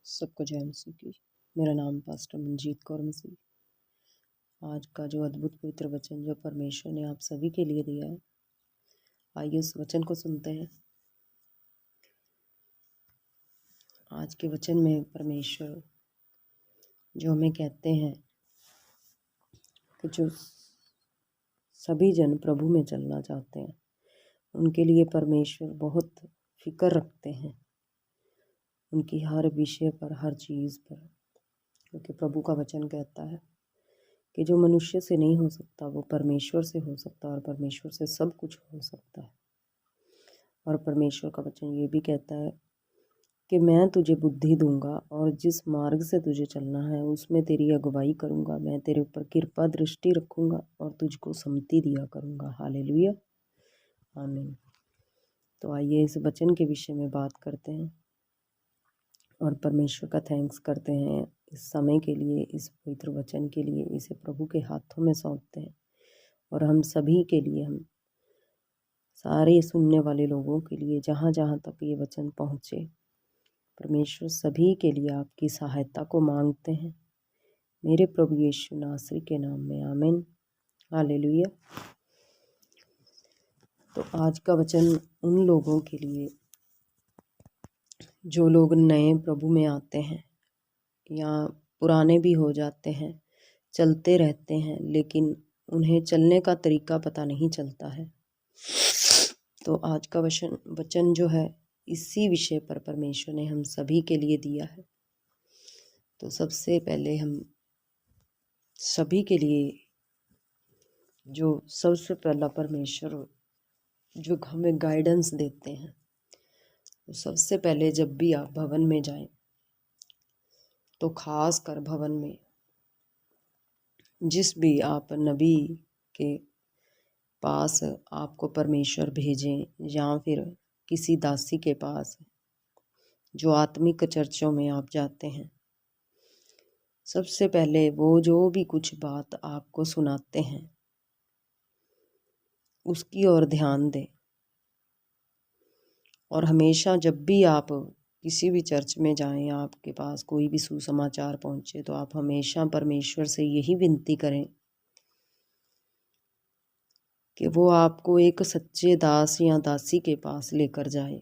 सबको जय मसीह की। मेरा नाम पास्टर मंजीत कौर मसीह। आज का जो अद्भुत पवित्र वचन जो परमेश्वर ने आप सभी के लिए दिया है, आइए उस वचन को सुनते हैं। आज के वचन में परमेश्वर जो हमें कहते हैं कि जो सभी जन प्रभु में चलना चाहते हैं उनके लिए परमेश्वर बहुत फिक्र रखते हैं, उनकी हर विषय पर, हर चीज़ पर। क्योंकि प्रभु का वचन कहता है कि जो मनुष्य से नहीं हो सकता वो परमेश्वर से हो सकता है, और परमेश्वर से सब कुछ हो सकता है। और परमेश्वर का वचन ये भी कहता है कि मैं तुझे बुद्धि दूंगा और जिस मार्ग से तुझे चलना है उसमें तेरी अगुवाई करूंगा। मैं तेरे ऊपर कृपा दृष्टि रखूंगा और तुझको सम्मति दिया करूंगा। हालेलुया, आमीन। तो आइए इस वचन के विषय में बात करते हैं और परमेश्वर का थैंक्स करते हैं इस समय के लिए, इस पवित्र वचन के लिए। इसे प्रभु के हाथों में सौंपते हैं और हम सभी के लिए, हम सारे सुनने वाले लोगों के लिए, जहाँ जहाँ तक ये वचन पहुँचे, परमेश्वर सभी के लिए आपकी सहायता को मांगते हैं, मेरे प्रभु यीशु नासरी के नाम में, आमीन। हालेलुया। तो आज का वचन उन लोगों के लिए जो लोग नए प्रभु में आते हैं या पुराने भी हो जाते हैं, चलते रहते हैं लेकिन उन्हें चलने का तरीका पता नहीं चलता है। तो आज का वचन जो है इसी विषय पर परमेश्वर ने हम सभी के लिए दिया है। तो सबसे पहले हम सभी के लिए जो सबसे पहला परमेश्वर जो हमें गाइडेंस देते हैं, तो सबसे पहले जब भी आप भवन में जाएं, तो खास कर भवन में जिस भी आप नबी के पास आपको परमेश्वर भेजें या फिर किसी दासी के पास जो आत्मिक चर्चों में आप जाते हैं, सबसे पहले वो जो भी कुछ बात आपको सुनाते हैं उसकी ओर ध्यान दें। और हमेशा जब भी आप किसी भी चर्च में जाएं, आपके पास कोई भी सुसमाचार पहुंचे, तो आप हमेशा परमेश्वर से यही विनती करें कि वो आपको एक सच्चे दास या दासी के पास लेकर जाए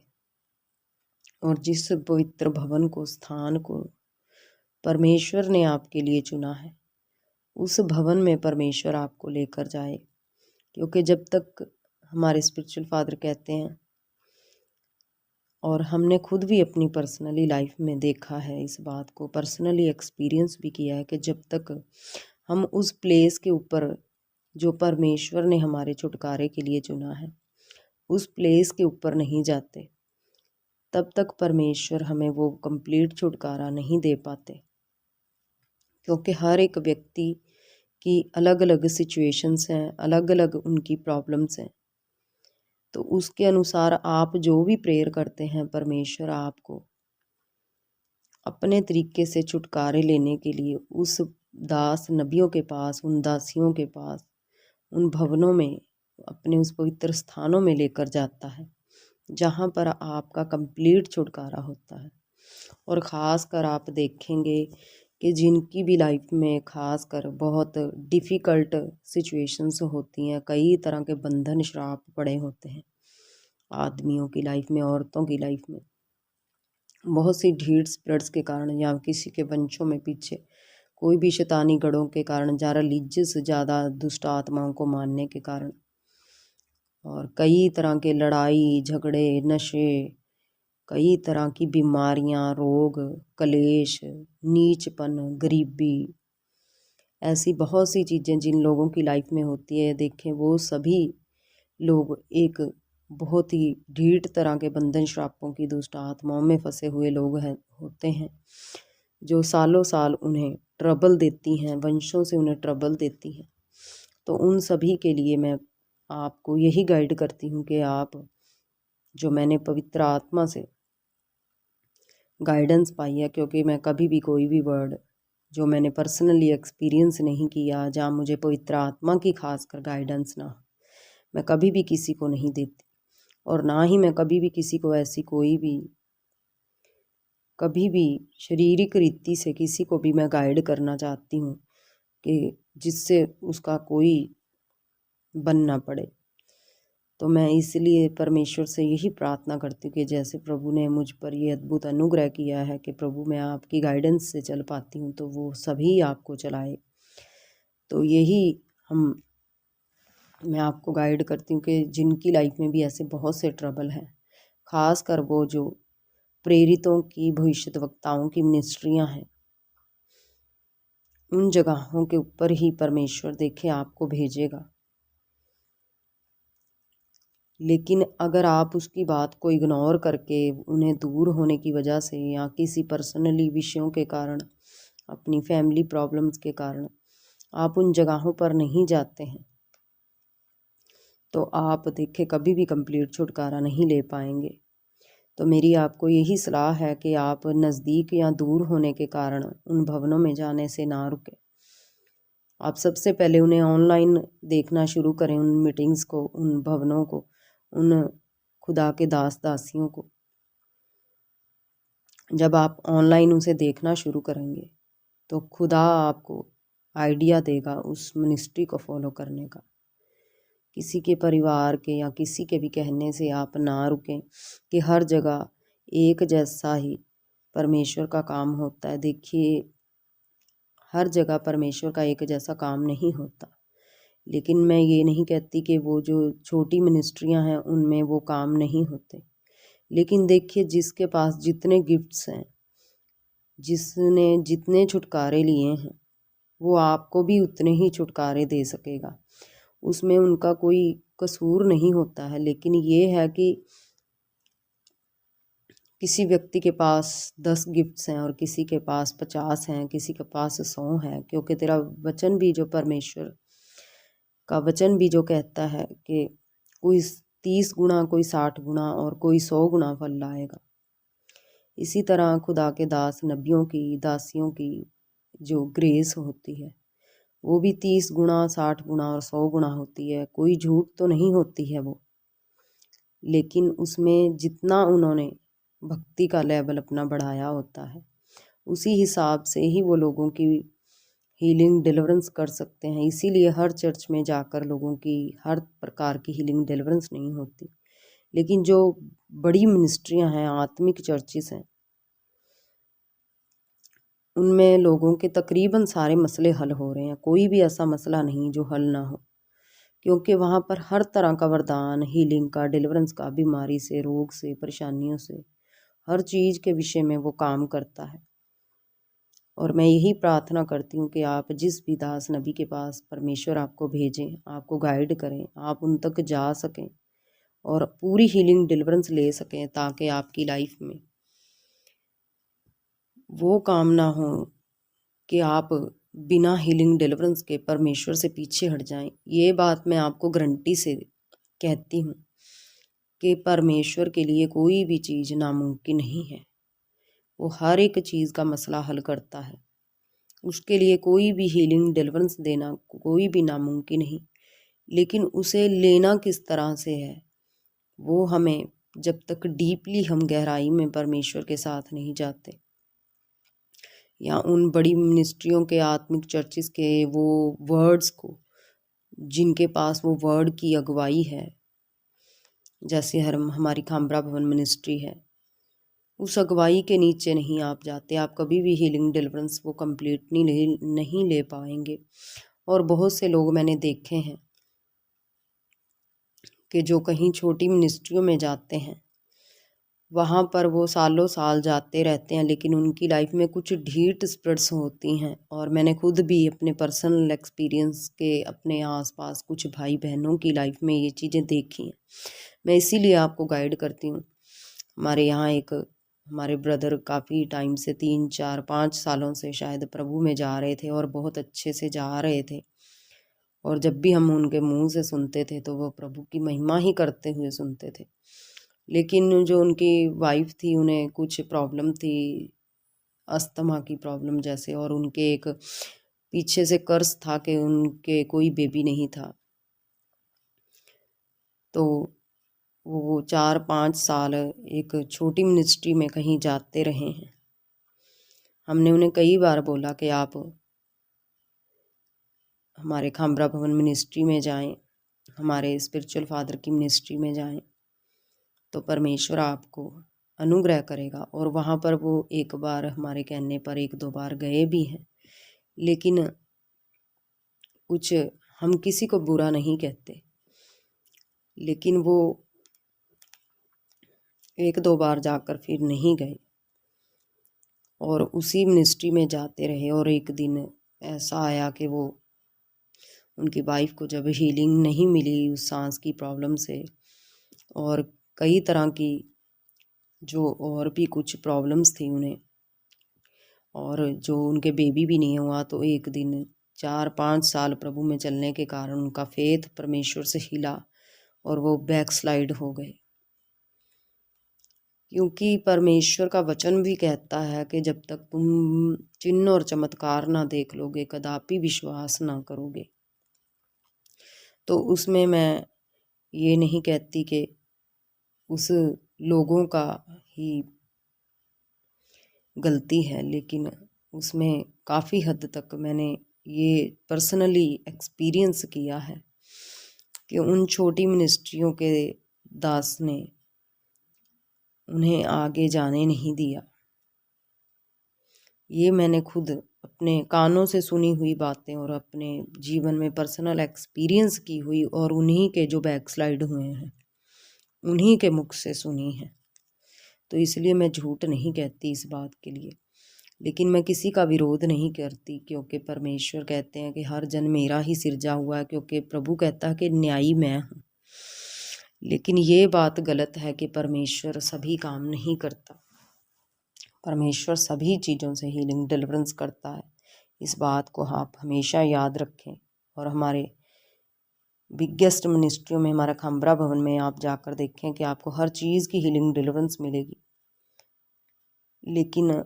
और जिस पवित्र भवन को, स्थान को परमेश्वर ने आपके लिए चुना है, उस भवन में परमेश्वर आपको लेकर जाए। क्योंकि जब तक हमारे स्पिरिचुअल फादर कहते हैं, और हमने खुद भी अपनी पर्सनली लाइफ में देखा है इस बात को, पर्सनली एक्सपीरियंस भी किया है, कि जब तक हम उस प्लेस के ऊपर जो परमेश्वर ने हमारे छुटकारे के लिए चुना है उस प्लेस के ऊपर नहीं जाते, तब तक परमेश्वर हमें वो कंप्लीट छुटकारा नहीं दे पाते। क्योंकि हर एक व्यक्ति की अलग अलग सिचुएशंस हैं, अलग अलग उनकी प्रॉब्लम्स हैं। तो उसके अनुसार आप जो भी प्रेयर करते हैं, परमेश्वर आपको अपने तरीके से छुटकारे लेने के लिए उस दास नबियों के पास, उन दासियों के पास, उन भवनों में, अपने उस पवित्र स्थानों में लेकर जाता है जहाँ पर आपका कंप्लीट छुटकारा होता है। और ख़ास कर आप देखेंगे कि जिनकी भी लाइफ में ख़ास कर बहुत डिफ़िकल्ट सिचुएशंस होती हैं, कई तरह के बंधन श्राप पड़े होते हैं आदमियों की लाइफ में, औरतों की लाइफ में, बहुत सी ढीठ स्पिरिट्स के कारण या किसी के वंशों में पीछे कोई भी शैतानी गढ़ों के कारण, ज़्यादा रिलीजियस, ज़्यादा दुष्ट आत्माओं को मानने के कारण, और कई तरह के लड़ाई झगड़े, नशे, कई तरह की बीमारियां, रोग, कलेश, नीचपन, गरीबी, ऐसी बहुत सी चीज़ें जिन लोगों की लाइफ में होती है, देखें वो सभी लोग एक बहुत ही ढीठ तरह के बंधन श्रापों की, दुष्ट आत्माओं में फंसे हुए लोग होते हैं, जो सालों साल उन्हें ट्रबल देती हैं, वंशों से उन्हें ट्रबल देती हैं। तो उन सभी के लिए मैं आपको यही गाइड करती हूँ कि आप, जो मैंने पवित्र आत्मा से गाइडेंस पाई है, क्योंकि मैं कभी भी कोई भी वर्ड जो मैंने पर्सनली एक्सपीरियंस नहीं किया, जहाँ मुझे पवित्र आत्मा की खासकर गाइडेंस ना, मैं कभी भी किसी को नहीं देती, और ना ही मैं कभी भी किसी को ऐसी कोई भी कभी भी शारीरिक रीति से किसी को भी मैं गाइड करना चाहती हूँ कि जिससे उसका कोई बन ना पड़े। तो मैं इसलिए परमेश्वर से यही प्रार्थना करती हूँ कि जैसे प्रभु ने मुझ पर ये अद्भुत अनुग्रह किया है कि प्रभु मैं आपकी गाइडेंस से चल पाती हूँ, तो वो सभी आपको चलाए। तो यही हम मैं आपको गाइड करती हूँ कि जिनकी लाइफ में भी ऐसे बहुत से ट्रबल हैं, खास कर वो जो प्रेरितों की, भविष्यद्वक्ताओं की मिनिस्ट्रियाँ हैं, उन जगहों के ऊपर ही परमेश्वर देखे आपको भेजेगा। लेकिन अगर आप उसकी बात को इग्नोर करके उन्हें दूर होने की वजह से या किसी पर्सनली विषयों के कारण, अपनी फैमिली प्रॉब्लम्स के कारण आप उन जगहों पर नहीं जाते हैं, तो आप देखें कभी भी कंप्लीट छुटकारा नहीं ले पाएंगे। तो मेरी आपको यही सलाह है कि आप नज़दीक या दूर होने के कारण उन भवनों में जाने से ना रुकें। आप सबसे पहले उन्हें ऑनलाइन देखना शुरू करें, उन मीटिंग्स को, उन भवनों को, उन खुदा के दास दासियों को। जब आप ऑनलाइन उसे देखना शुरू करेंगे तो खुदा आपको आइडिया देगा उस मिनिस्ट्री को फॉलो करने का। किसी के परिवार के या किसी के भी कहने से आप ना रुकें कि हर जगह एक जैसा ही परमेश्वर का काम होता है। देखिए, हर जगह परमेश्वर का एक जैसा काम नहीं होता। लेकिन मैं ये नहीं कहती कि वो जो छोटी मिनिस्ट्रियां हैं उनमें वो काम नहीं होते। लेकिन देखिए, जिसके पास जितने गिफ्ट्स हैं, जिसने जितने छुटकारे लिए हैं, वो आपको भी उतने ही छुटकारे दे सकेगा। उसमें उनका कोई कसूर नहीं होता है। लेकिन ये है कि किसी व्यक्ति के पास 10 गिफ्ट्स हैं और किसी के पास 50 हैं, किसी के पास 100 हैं, क्योंकि तेरा वचन भी जो परमेश्वर का वचन भी जो कहता है कि कोई 30 गुना, कोई 60 गुना और कोई 100 गुना फल लाएगा। इसी तरह खुदा के दास नबियों की, दासियों की जो ग्रेस होती है वो भी 30 गुना, 60 गुना और 100 गुना होती है। कोई झूठ तो नहीं होती है वो, लेकिन उसमें जितना उन्होंने भक्ति का लेवल अपना बढ़ाया होता है उसी हिसाब से ही वो लोगों की हीलिंग डिलीवरेंस कर सकते हैं। इसीलिए हर चर्च में जाकर लोगों की हर प्रकार की हीलिंग डिलीवरेंस नहीं होती। लेकिन जो बड़ी मिनिस्ट्रियां हैं, आत्मिक चर्चिस हैं, उनमें लोगों के तकरीबन सारे मसले हल हो रहे हैं। कोई भी ऐसा मसला नहीं जो हल ना हो, क्योंकि वहाँ पर हर तरह का वरदान, हीलिंग का, डिलीवरेंस का, बीमारी से, रोग से, परेशानियों से, हर चीज़ के विषय में वो काम करता है। और मैं यही प्रार्थना करती हूँ कि आप जिस भी दास नबी के पास परमेश्वर आपको भेजें, आपको गाइड करें, आप उन तक जा सकें और पूरी हीलिंग डिलीवरेंस ले सकें, ताकि आपकी लाइफ में वो काम ना हो कि आप बिना हीलिंग डिलीवरेंस के परमेश्वर से पीछे हट जाएं। ये बात मैं आपको गारंटी से कहती हूँ कि परमेश्वर के लिए कोई भी चीज़ नामुमकिन नहीं है। वो हर एक चीज़ का मसला हल करता है। उसके लिए कोई भी हीलिंग डिलीवरेंस देना कोई भी नामुमकिन नहीं। लेकिन उसे लेना किस तरह से है, वो हमें, जब तक डीपली हम गहराई में परमेश्वर के साथ नहीं जाते, या उन बड़ी मिनिस्ट्रियों के, आत्मिक चर्चिस के वो वर्ड्स को, जिनके पास वो वर्ड की अगुवाई है, जैसे हमारी खामरा भवन मिनिस्ट्री है, उस अगुवाई के नीचे नहीं आप जाते, आप कभी भी हीलिंग डिलीवरेंस वो कंप्लीट नहीं ले पाएंगे। और बहुत से लोग मैंने देखे हैं कि जो कहीं छोटी मिनिस्ट्रियों में जाते हैं, वहाँ पर वो सालों साल जाते रहते हैं, लेकिन उनकी लाइफ में कुछ ढीठ स्पिरिट्स होती हैं। और मैंने खुद भी अपने पर्सनल एक्सपीरियंस के अपने आसपास कुछ भाई बहनों की लाइफ में ये चीज़ें देखी हैं। मैं इसीलिए आपको गाइड करती हूँ। हमारे यहाँ एक हमारे ब्रदर काफ़ी टाइम से 3, 4, 5 सालों से शायद प्रभु में जा रहे थे और बहुत अच्छे से जा रहे थे। और जब भी हम उनके मुंह से सुनते थे तो वो प्रभु की महिमा ही करते हुए सुनते थे। लेकिन जो उनकी वाइफ थी, उन्हें कुछ प्रॉब्लम थी, अस्थमा की प्रॉब्लम जैसे, और उनके एक पीछे से कर्ज था कि उनके कोई बेबी नहीं था। तो वो 4-5 साल एक छोटी मिनिस्ट्री में कहीं जाते रहे हैं, हमने उन्हें कई बार बोला कि आप हमारे खामरा भवन मिनिस्ट्री में जाएं, हमारे स्पिरिचुअल फादर की मिनिस्ट्री में जाएं, तो परमेश्वर आपको अनुग्रह करेगा। और वहाँ पर वो एक बार हमारे कहने पर 1-2 बार गए भी हैं। लेकिन कुछ, हम किसी को बुरा नहीं कहते, लेकिन वो 1-2 बार जाकर फिर नहीं गए और उसी मिनिस्ट्री में जाते रहे। और एक दिन ऐसा आया कि वो उनकी वाइफ को जब हीलिंग नहीं मिली उस सांस की प्रॉब्लम से, और कई तरह की जो और भी कुछ प्रॉब्लम्स थी उन्हें, और जो उनके बेबी भी नहीं हुआ, तो एक दिन 4-5 साल प्रभु में चलने के कारण उनका फेथ परमेश्वर से हिला और वो बैकस्लाइड हो गए। क्योंकि परमेश्वर का वचन भी कहता है कि जब तक तुम चिन्ह और चमत्कार ना देख लोगे, कदापि विश्वास ना करोगे। तो उसमें मैं ये नहीं कहती कि उस लोगों का ही गलती है, लेकिन उसमें काफ़ी हद तक मैंने ये पर्सनली एक्सपीरियंस किया है कि उन छोटी मिनिस्ट्रियों के दास ने उन्हें आगे जाने नहीं दिया। ये मैंने खुद अपने कानों से सुनी हुई बातें और अपने जीवन में पर्सनल एक्सपीरियंस की हुई, और उन्हीं के जो बैकस्लाइड हुए हैं उन्हीं के मुख से सुनी है। तो इसलिए मैं झूठ नहीं कहती इस बात के लिए। लेकिन मैं किसी का विरोध नहीं करती, क्योंकि परमेश्वर कहते हैं कि हर जन मेरा ही सिरजा हुआ है, क्योंकि प्रभु कहता है कि न्यायी मैं हूँ। लेकिन ये बात गलत है कि परमेश्वर सभी काम नहीं करता। परमेश्वर सभी चीज़ों से हीलिंग डिलीवरेंस करता है। इस बात को आप हमेशा याद रखें। और हमारे बिगेस्ट मिनिस्ट्रियों में, हमारा खामरा भवन में आप जाकर देखें कि आपको हर चीज़ की हीलिंग डिलीवरेंस मिलेगी। लेकिन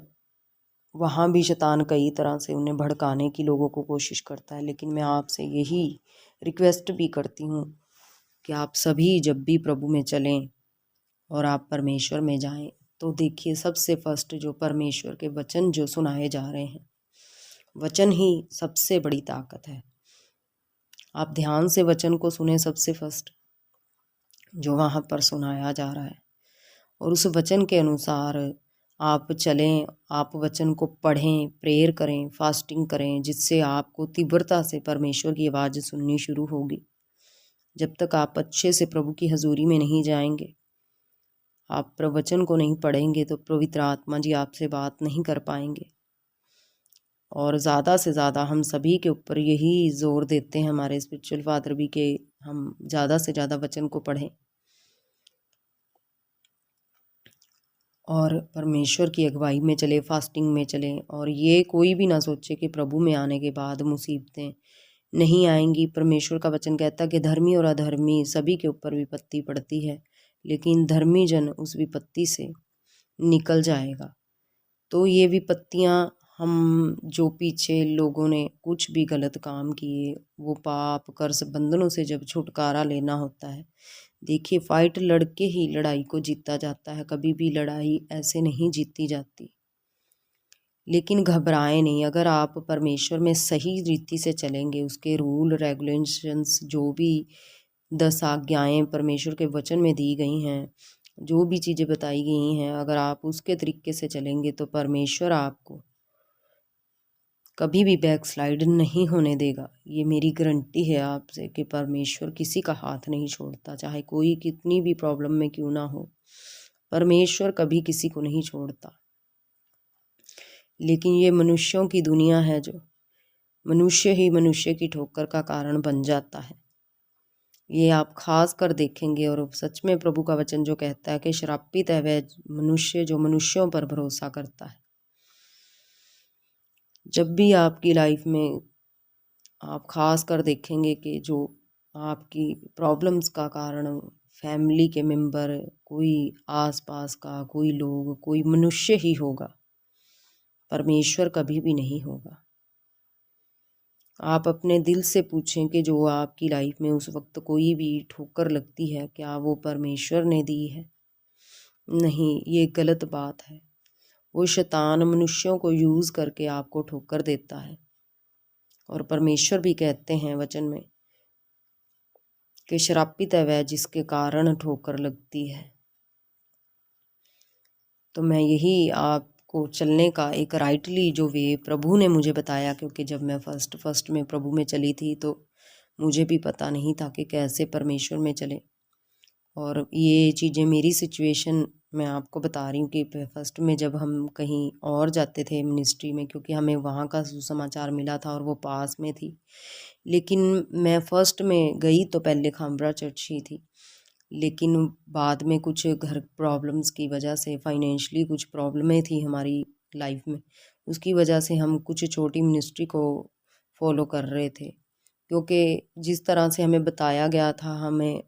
वहाँ भी शैतान कई तरह से उन्हें भड़काने की लोगों को कोशिश करता है। लेकिन मैं आपसे यही रिक्वेस्ट भी करती हूँ कि आप सभी जब भी प्रभु में चलें और आप परमेश्वर में जाएं, तो देखिए सबसे फर्स्ट जो परमेश्वर के वचन जो सुनाए जा रहे हैं, वचन ही सबसे बड़ी ताकत है। आप ध्यान से वचन को सुने सबसे फर्स्ट जो वहाँ पर सुनाया जा रहा है, और उस वचन के अनुसार आप चलें। आप वचन को पढ़ें, प्रेयर करें, फास्टिंग करें, जिससे आपको तीव्रता से परमेश्वर की आवाज़ सुननी शुरू होगी। जब तक आप अच्छे से प्रभु की हजूरी में नहीं जाएंगे, आप प्रवचन को नहीं पढ़ेंगे, तो पवित्र आत्मा जी आपसे बात नहीं कर पाएंगे। और ज़्यादा से ज़्यादा हम सभी के ऊपर यही जोर देते हैं, हमारे स्पिरिचुअल फादर भी, कि हम ज़्यादा से ज़्यादा वचन को पढ़ें और परमेश्वर की अगुवाई में चले, फास्टिंग में चलें। और ये कोई भी ना सोचे कि प्रभु में आने के बाद मुसीबतें नहीं आएंगी। परमेश्वर का वचन कहता है कि धर्मी और अधर्मी सभी के ऊपर विपत्ति पड़ती है, लेकिन धर्मी जन उस विपत्ति से निकल जाएगा। तो ये विपत्तियाँ, हम जो पीछे लोगों ने कुछ भी गलत काम किए, वो पाप कर्ज बंधनों से जब छुटकारा लेना होता है, देखिए फाइट लड़के ही लड़ाई को जीता जाता है। कभी भी लड़ाई ऐसे नहीं जीती जाती। लेकिन घबराएं नहीं। अगर आप परमेश्वर में सही रीति से चलेंगे, उसके रूल रेगुलेशंस, जो भी 10 आज्ञाएं परमेश्वर के वचन में दी गई हैं, जो भी चीज़ें बताई गई हैं, अगर आप उसके तरीके से चलेंगे, तो परमेश्वर आपको कभी भी बैकस्लाइड नहीं होने देगा। ये मेरी गारंटी है आपसे कि परमेश्वर किसी का हाथ नहीं छोड़ता, चाहे कोई कितनी भी प्रॉब्लम में क्यों ना हो। परमेश्वर कभी किसी को नहीं छोड़ता। लेकिन ये मनुष्यों की दुनिया है, जो मनुष्य ही मनुष्य की ठोकर का कारण बन जाता है। ये आप खास कर देखेंगे। और सच में प्रभु का वचन जो कहता है कि श्रापित है वह मनुष्य जो मनुष्यों पर भरोसा करता है। जब भी आपकी लाइफ में आप खास कर देखेंगे कि जो आपकी प्रॉब्लम्स का कारण फैमिली के मेंबर, कोई आसपास का कोई लोग, कोई मनुष्य ही होगा, परमेश्वर कभी भी नहीं होगा। आप अपने दिल से पूछें कि जो आपकी लाइफ में उस वक्त कोई भी ठोकर लगती है, क्या वो परमेश्वर ने दी है? नहीं, ये गलत बात है। वो शैतान मनुष्यों को यूज़ करके आपको ठोकर देता है। और परमेश्वर भी कहते हैं वचन में कि श्रापित है वह जिसके कारण ठोकर लगती है। तो मैं यही आपको चलने का एक राइटली जो वे प्रभु ने मुझे बताया, क्योंकि जब मैं फर्स्ट में प्रभु में चली थी तो मुझे भी पता नहीं था कि कैसे परमेश्वर में चले। और ये चीज़ें मेरी सिचुएशन मैं आपको बता रही हूँ कि फर्स्ट में जब हम कहीं और जाते थे मिनिस्ट्री में, क्योंकि हमें वहाँ का सुसमाचार मिला था और वो पास में थी, लेकिन मैं फर्स्ट में गई तो पहले खामरा चर्च ही थी, लेकिन बाद में कुछ घर प्रॉब्लम्स की वजह से, फाइनेंशियली कुछ प्रॉब्लमें थी हमारी लाइफ में, उसकी वजह से हम कुछ छोटी मिनिस्ट्री को फॉलो कर रहे थे, क्योंकि जिस तरह से हमें बताया गया था हमें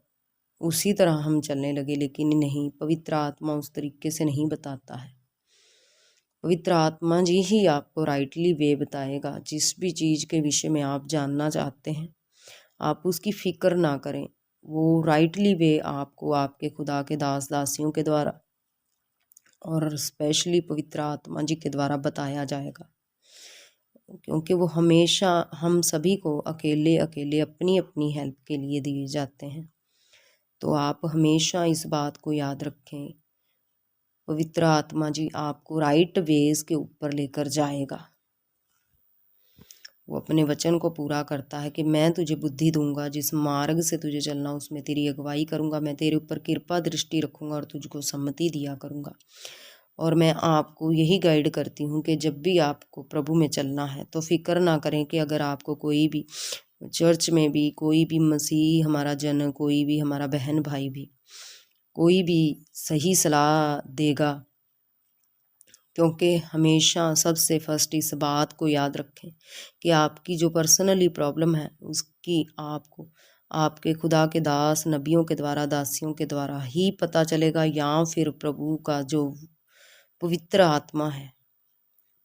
उसी तरह हम चलने लगे। लेकिन नहीं, पवित्र आत्मा उस तरीके से नहीं बताता है। पवित्र आत्मा जी ही आपको राइटली वे बताएगा। जिस भी चीज़ के विषय में आप जानना चाहते हैं, आप उसकी फिक्र ना करें, वो राइटली वे आपको आपके खुदा के दास दासियों के द्वारा और स्पेशली पवित्र आत्मा जी के द्वारा बताया जाएगा, क्योंकि वो हमेशा हम सभी को अकेले अकेले अपनी अपनी हेल्प के लिए दिए जाते हैं। तो आप हमेशा इस बात को याद रखें, पवित्र आत्मा जी आपको राइट वेज के ऊपर लेकर जाएगा। वो अपने वचन को पूरा करता है कि मैं तुझे बुद्धि दूंगा, जिस मार्ग से तुझे चलना उसमें तेरी अगुवाई करूंगा, मैं तेरे ऊपर कृपा दृष्टि रखूंगा और तुझको सम्मति दिया करूंगा। और मैं आपको यही गाइड करती हूँ कि जब भी आपको प्रभु में चलना है तो फिक्र ना करें कि अगर आपको कोई भी चर्च में भी, कोई भी मसीह हमारा जन, कोई भी हमारा बहन भाई भी, कोई भी सही सलाह देगा, क्योंकि हमेशा सबसे फर्स्ट इस बात को याद रखें कि आपकी जो पर्सनली प्रॉब्लम है उसकी आपको आपके खुदा के दास नबियों के द्वारा, दासियों के द्वारा ही पता चलेगा, या फिर प्रभु का जो पवित्र आत्मा है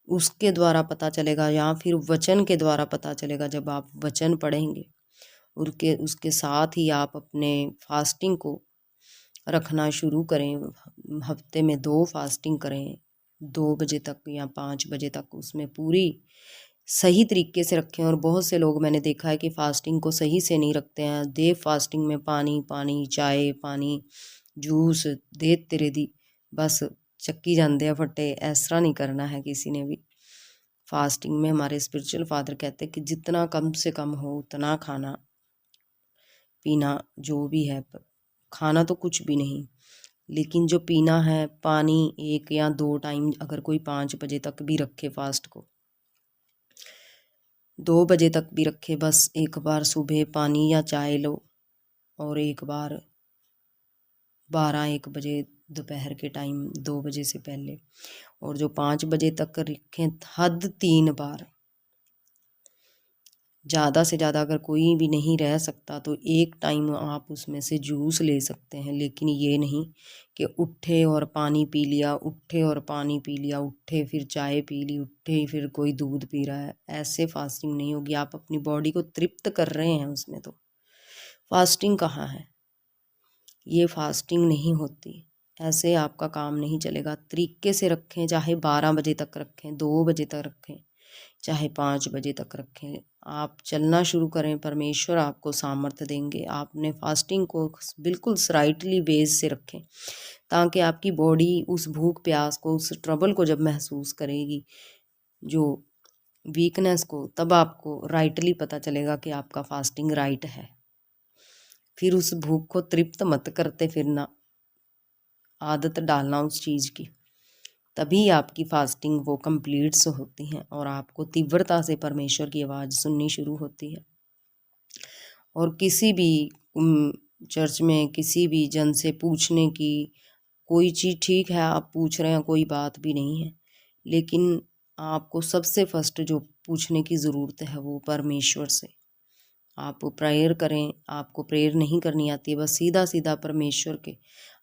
उसके द्वारा पता चलेगा, या फिर वचन के द्वारा पता चलेगा। जब आप वचन पढ़ेंगे उसके साथ ही आप अपने फास्टिंग को रखना शुरू करें। हफ्ते में 2 फास्टिंग करें, 2 बजे तक या 5 बजे तक, उसमें पूरी सही तरीके से रखें। और बहुत से लोग मैंने देखा है कि फास्टिंग को सही से नहीं रखते हैं। दे फास्टिंग में पानी पानी, चाय पानी, जूस दे तेरे दी, बस चक्की जाते हैं फट्टे। ऐसा नहीं करना है किसी ने भी। फास्टिंग में हमारे स्पिरिचुअल फादर कहते हैं कि जितना कम से कम हो उतना खाना पीना, जो भी है, खाना तो कुछ भी नहीं, लेकिन जो पीना है पानी 1 या 2 टाइम, अगर कोई 5 बजे तक भी रखे फास्ट को, 2 बजे तक भी रखे, बस एक बार सुबह पानी या चाय लो और एक बार 12-1 बजे दोपहर के टाइम 2 बजे से पहले, और जो 5 बजे तक रखें हद 3 बार। ज़्यादा से ज़्यादा अगर कोई भी नहीं रह सकता तो एक टाइम आप उसमें से जूस ले सकते हैं, लेकिन ये नहीं कि उठे और पानी पी लिया, उठे और पानी पी लिया, उठे फिर चाय पी ली, उठे फिर कोई दूध पी रहा है। ऐसे फास्टिंग नहीं होगी। आप अपनी बॉडी को तृप्त कर रहे हैं उसमें, तो फास्टिंग कहाँ है? ये फास्टिंग नहीं होती। ऐसे आपका काम नहीं चलेगा। तरीके से रखें, चाहे 12 बजे तक रखें, 2 बजे तक रखें, चाहे 5 बजे तक रखें। आप चलना शुरू करें, परमेश्वर आपको सामर्थ्य देंगे। आपने फास्टिंग को बिल्कुल राइटली वेज से रखें, ताकि आपकी बॉडी उस भूख प्यास को, उस ट्रबल को जब महसूस करेगी, जो वीकनेस को, तब आपको राइटली पता चलेगा कि आपका फास्टिंग राइट है। फिर उस भूख को तृप्त मत करते फिरना, आदत डालना उस चीज़ की, तभी आपकी फास्टिंग वो कंप्लीट्स होती हैं और आपको तीव्रता से परमेश्वर की आवाज़ सुननी शुरू होती है। और किसी भी चर्च में किसी भी जन से पूछने की कोई चीज़, ठीक है आप पूछ रहे हैं, कोई बात भी नहीं है, लेकिन आपको सबसे फर्स्ट जो पूछने की ज़रूरत है वो परमेश्वर से। आप प्रेयर करें। आपको प्रेयर नहीं करनी आती है, बस सीधा सीधा परमेश्वर के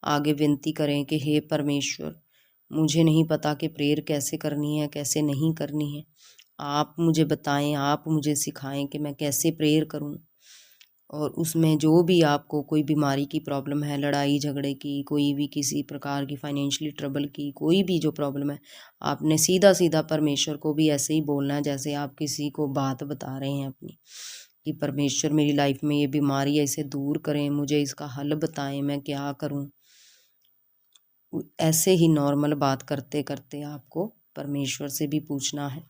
आगे विनती करें कि हे परमेश्वर, मुझे नहीं पता कि प्रेयर कैसे करनी है, कैसे नहीं करनी है। आप मुझे बताएं, आप मुझे सिखाएं कि मैं कैसे प्रेयर करूं। और उसमें जो भी आपको कोई बीमारी की प्रॉब्लम है, लड़ाई झगड़े की, कोई भी किसी प्रकार की फाइनेंशियली ट्रबल की, कोई भी जो प्रॉब्लम है, आपने सीधा सीधा परमेश्वर को भी ऐसे ही बोलना है जैसे आप किसी को बात बता रहे हैं अपनी, कि परमेश्वर मेरी लाइफ में ये बीमारी है, इसे दूर करें, मुझे इसका हल बताएं, मैं क्या करूं। ऐसे ही नॉर्मल बात करते करते आपको परमेश्वर से भी पूछना है,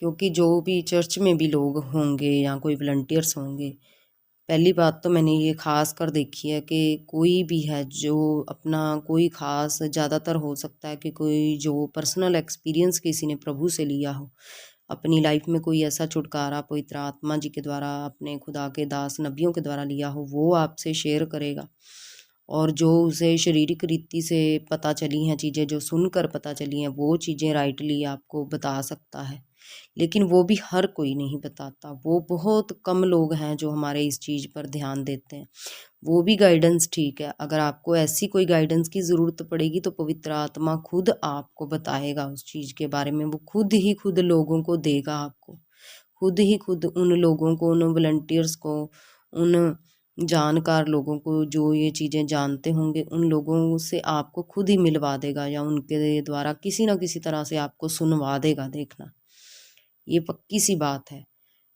क्योंकि जो भी चर्च में भी लोग होंगे या कोई वॉलंटियर्स होंगे, पहली बात तो मैंने ये ख़ास कर देखी है कि कोई भी है जो अपना कोई ख़ास, ज़्यादातर हो सकता है कि कोई जो पर्सनल एक्सपीरियंस किसी ने प्रभु से लिया हो, अपनी लाइफ में कोई ऐसा छुटकारा पवित्र आत्मा जी के द्वारा, अपने खुदा के दास नबियों के द्वारा लिया हो, वो आपसे शेयर करेगा। और जो उसे शारीरिक रीति से पता चली हैं चीज़ें, जो सुनकर पता चली हैं, वो चीज़ें राइटली आपको बता सकता है। लेकिन वो भी हर कोई नहीं बताता, वो बहुत कम लोग हैं जो हमारे इस चीज़ पर ध्यान देते हैं। वो भी गाइडेंस ठीक है, अगर आपको ऐसी कोई गाइडेंस की ज़रूरत पड़ेगी तो पवित्र आत्मा खुद आपको बताएगा उस चीज़ के बारे में, वो खुद ही खुद लोगों को देगा आपको, खुद ही खुद उन लोगों को, उन वॉलंटियर्स को, उन जानकार लोगों को जो ये चीज़ें जानते होंगे, उन लोगों से आपको खुद ही मिलवा देगा या उनके द्वारा किसी ना किसी तरह से आपको सुनवा देगा। देखना, ये पक्की सी बात है।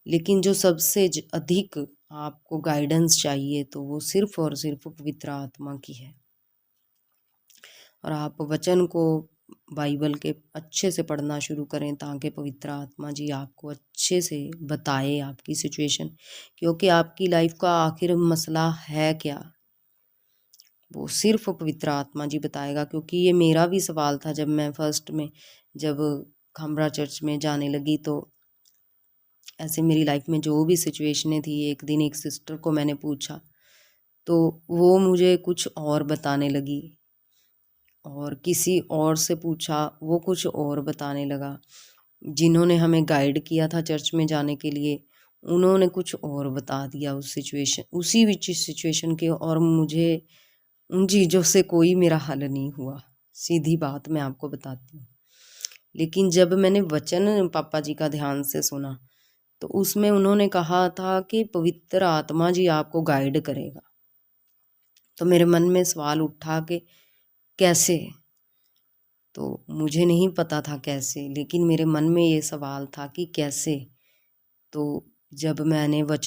लेकिन जो सबसे अधिक आपको गाइडेंस चाहिए तो वो सिर्फ और सिर्फ पवित्र आत्मा की है। और आप वचन को, बाइबल के अच्छे से पढ़ना शुरू करें ताकि पवित्र आत्मा जी आपको अच्छे से बताए आपकी सिचुएशन, क्योंकि आपकी लाइफ का आखिर मसला है क्या, वो सिर्फ पवित्र आत्मा जी बताएगा। क्योंकि ये मेरा भी सवाल था जब मैं फर्स्ट में, जब खामरा चर्च में जाने लगी, तो ऐसे मेरी लाइफ में जो भी सिचुएशनें थी, एक दिन एक सिस्टर को मैंने पूछा तो वो मुझे कुछ और बताने लगी, और किसी और से पूछा वो कुछ और बताने लगा। जिन्होंने हमें गाइड किया था चर्च में जाने के लिए, उन्होंने कुछ और बता दिया उस सिचुएशन, उसी विच सिचुएशन के, और मुझे उन चीज़ों से कोई मेरा हल नहीं हुआ। सीधी बात मैं आपको बताती हूँ। लेकिन जब मैंने वचन पापा जी का ध्यान से सुना तो उसमें उन्होंने कहा था कि पवित्र आत्मा जी आपको गाइड करेगा। तो मेरे मन में सवाल उठा कि कैसे, तो मुझे नहीं पता था कैसे, लेकिन मेरे मन में ये सवाल था कि कैसे। तो जब मैंने वचन